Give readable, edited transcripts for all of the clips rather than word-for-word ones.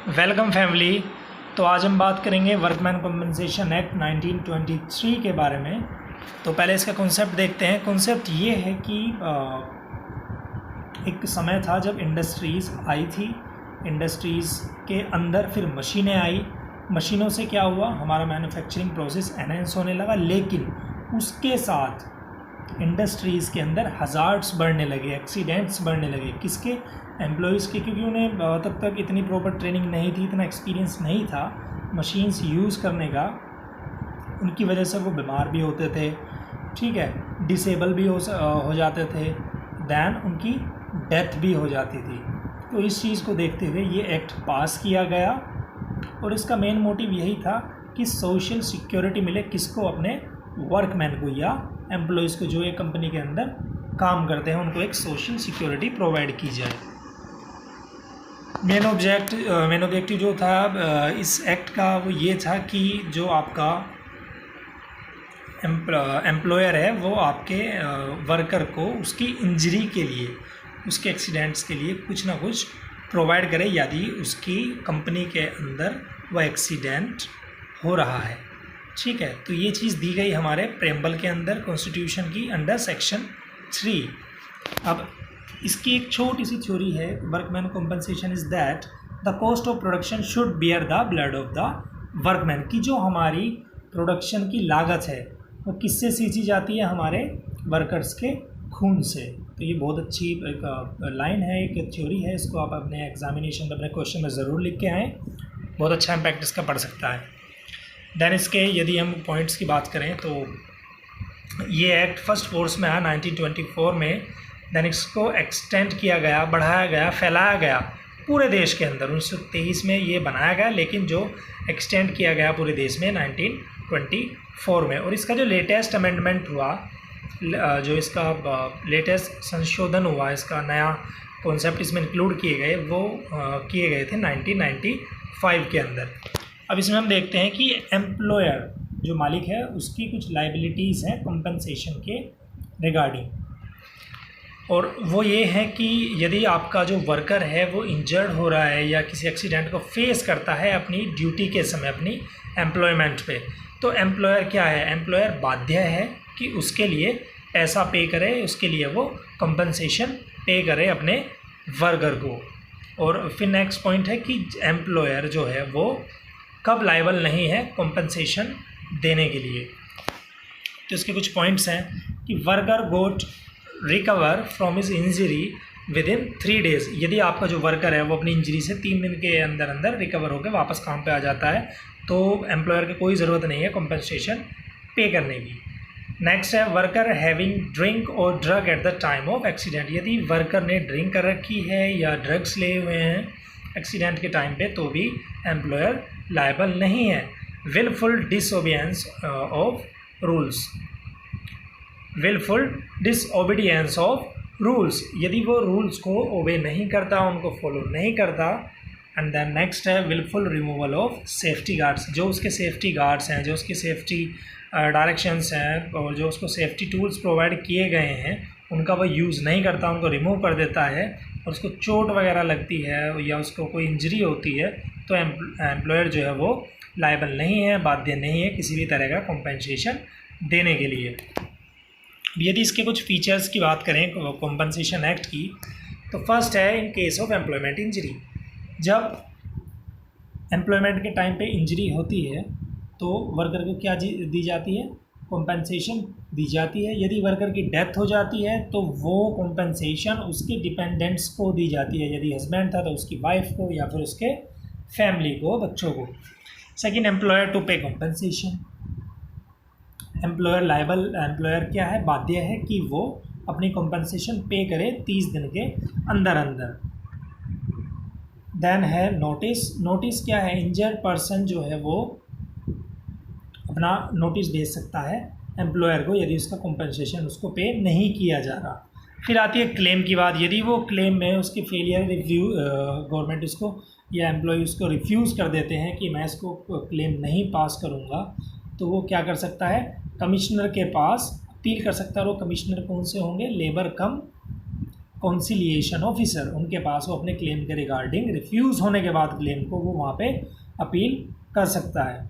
Welcome family. तो आज हम बात करेंगे वर्कमैन कॉम्पनसेशन एक्ट 1923 के बारे में। तो पहले इसका कॉन्सेप्ट देखते हैं। कॉन्सेप्ट ये है कि एक समय था जब इंडस्ट्रीज़ आई थी, इंडस्ट्रीज़ के अंदर फिर मशीनें आई। मशीनों से क्या हुआ, हमारा मैन्युफैक्चरिंग प्रोसेस एनहेंस होने लगा, लेकिन उसके साथ इंडस्ट्रीज़ के अंदर हज़ार्ड्स बढ़ने लगे, एक्सीडेंट्स बढ़ने लगे। किसके? एम्प्लॉयज़ के, क्योंकि उन्हें तब तक इतनी प्रॉपर ट्रेनिंग नहीं थी, इतना एक्सपीरियंस नहीं था मशीन्स यूज़ करने का। उनकी वजह से वो बीमार भी होते थे, ठीक है, डिसेबल भी हो जाते थे, दैन उनकी डेथ भी हो जाती थी। तो इस चीज़ को देखते हुए ये एक्ट पास किया गया और इसका मेन मोटिव यही था कि सोशल सिक्योरिटी मिले किसको? अपने वर्कमैन को या एम्प्लॉयज़ को, जो ये कंपनी के अंदर काम करते हैं, उनको एक सोशल सिक्योरिटी प्रोवाइड की जाए। मेन ऑब्जेक्टिव जो था इस एक्ट का वो ये था कि जो आपका एम्प्लॉयर है वो आपके वर्कर को उसकी इंजरी के लिए, उसके एक्सीडेंट्स के लिए कुछ ना कुछ प्रोवाइड करे यदि उसकी कंपनी के अंदर वह एक्सीडेंट हो रहा है, ठीक है। तो ये चीज़ दी गई हमारे प्रेम्बल के अंदर, कॉन्स्टिट्यूशन की अंडर सेक्शन 3। अब इसकी एक छोटी सी थ्योरी है, workman compensation is that the cost of production should bear the blood of the workman. की जो हमारी प्रोडक्शन की लागत है वो किससे सींची जाती है? हमारे वर्कर्स के खून से। तो ये बहुत अच्छी एक लाइन है, एक थ्योरी है। इसको आप अपने एग्जामिनेशन में, अपने क्वेश्चन में ज़रूर लिख के आएँ, बहुत अच्छा इम्पैक्ट इसका पड़ सकता है। दैन इसके यदि हम पॉइंट्स की बात करें तो ये एक्ट फर्स्ट फोर्स में आया 1924 में। दैन इसको एक्सटेंड किया गया, बढ़ाया गया, फैलाया गया पूरे देश के अंदर। 1923 में ये बनाया गया, लेकिन जो एक्सटेंड किया गया पूरे देश में 1924 में। और इसका जो लेटेस्ट अमेंडमेंट हुआ, जो इसका लेटेस्ट संशोधन हुआ, इसका नया कॉन्सेप्ट इसमें इंक्लूड किए गए, वो किए गए थे 1995 के अंदर। अब इसमें हम देखते हैं कि एम्प्लॉयर जो मालिक है उसकी कुछ लाइबिलिटीज़ हैं कंपनसेशन के रिगार्डिंग, और वो ये है कि यदि आपका जो वर्कर है वो इंजर्ड हो रहा है या किसी एक्सीडेंट को फेस करता है अपनी ड्यूटी के समय, अपनी एम्प्लॉयमेंट पे, तो एम्प्लॉयर क्या है? एम्प्लॉयर बाध्य है कि उसके लिए पैसा पे करे, उसके लिए वो कंपनसेशन पे करे अपने वर्कर को। और फिर नेक्स्ट पॉइंट है कि एम्प्लॉयर जो है वो कब लायबल नहीं है कंपनसेशन देने के लिए। तो इसके कुछ पॉइंट्स हैं कि worker got recover from his injury within 3 days. यदि आपका जो वर्कर है वो अपनी इंजरी से 3 दिन के अंदर अंदर रिकवर होकर वापस काम पे आ जाता है, तो एम्प्लॉयर की कोई ज़रूरत नहीं है कंपनसेशन पे करने की। नेक्स्ट है वर्कर हैविंग ड्रिंक और drug at the time of accident. यदि वर्कर ने ड्रिंक कर रखी है या ड्रग्स लिए हुए हैं एक्सीडेंट के टाइम पे, तो भी एम्प्लॉयर लायबल नहीं है। Wilful disobedience of rules, wilful disobedience of rules, यदि वो रूल्स को ओबे नहीं करता, उनको फॉलो नहीं करता। एंड देन नेक्स्ट है wilful removal of safety guards, जो उसके सेफ्टी गार्ड्स हैं, जो उसकी सेफ्टी डायरेक्शंस हैं और जो उसको सेफ्टी टूल्स प्रोवाइड किए गए हैं, उनका वो यूज़ नहीं करता, उनको रिमूव कर देता है और उसको चोट वगैरह लगती है या उसको कोई इंजरी होती है, तो एम्प्लॉयर जो है वो लायबल नहीं है, बाध्य नहीं है किसी भी तरह का कॉम्पनसेशन देने के लिए। यदि इसके कुछ फीचर्स की बात करें कॉम्पनसेशन एक्ट की, तो फर्स्ट है in case of employment injury. जब एम्प्लॉयमेंट के टाइम पे इंजरी होती है तो वर्कर को क्या दी जाती है? कॉम्पनसेशन दी जाती है। यदि वर्कर की डेथ हो जाती है तो वो कॉम्पनसेशन उसके डिपेंडेंट्स को दी जाती है। यदि हस्बैंड था तो उसकी वाइफ को या फिर उसके फैमिली को, बच्चों को। सेकेंड, एम्प्लॉयर टू पे कॉम्पनसेशन। एम्प्लॉयर क्या है? बाध्य है कि वो अपनी कॉम्पनसेशन पे करे 30 दिन के अंदर अंदर। देन है नोटिस। नोटिस क्या है? इंजर्ड पर्सन जो है वो अपना नोटिस भेज सकता है एम्प्लॉयर को यदि उसका कॉम्पनसेशन उसको पे नहीं किया जा रहा। फिर आती है क्लेम की बात। यदि वो क्लेम में उसकी फेलियर रिव्यू, गवर्नमेंट उसको या एम्प्लॉय उसको रिफ्यूज़ कर देते हैं कि मैं इसको क्लेम नहीं पास करूँगा, तो वो क्या कर सकता है? कमिश्नर के पास अपील कर सकता है। और वो कमिश्नर कौन से होंगे? लेबर कम कॉन्सिलिएशन ऑफिसर, उनके पास वो अपने क्लेम के रिगार्डिंग रिफ्यूज़ होने के बाद क्लेम को वो वहाँ पे अपील कर सकता है।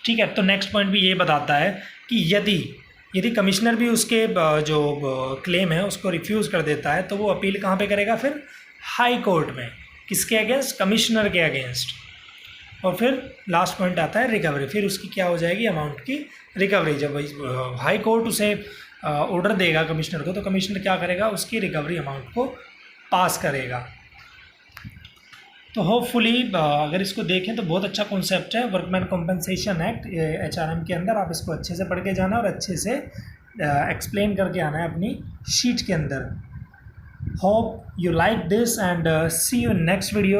ठीक है, तो नेक्स्ट पॉइंट भी ये बताता है कि यदि कमिश्नर भी उसके जो क्लेम है उसको रिफ्यूज़ कर देता है तो वो अपील कहाँ पे करेगा फिर? हाई कोर्ट में। किसके अगेंस्ट? कमिश्नर के अगेंस्ट। और फिर लास्ट पॉइंट आता है रिकवरी, फिर उसकी क्या हो जाएगी? अमाउंट की रिकवरी। जब हाई कोर्ट उसे ऑर्डर देगा कमिश्नर को तो कमिश्नर क्या करेगा? उसकी रिकवरी अमाउंट को पास करेगा। तो होपफुली अगर इसको देखें तो बहुत अच्छा कॉन्सेप्ट है वर्कमैन कॉम्पेंसेशन एक्ट HRM के अंदर। आप इसको अच्छे से पढ़ के जाना और अच्छे से एक्सप्लेन करके आना है अपनी शीट के अंदर। Hope you like this and see you next video.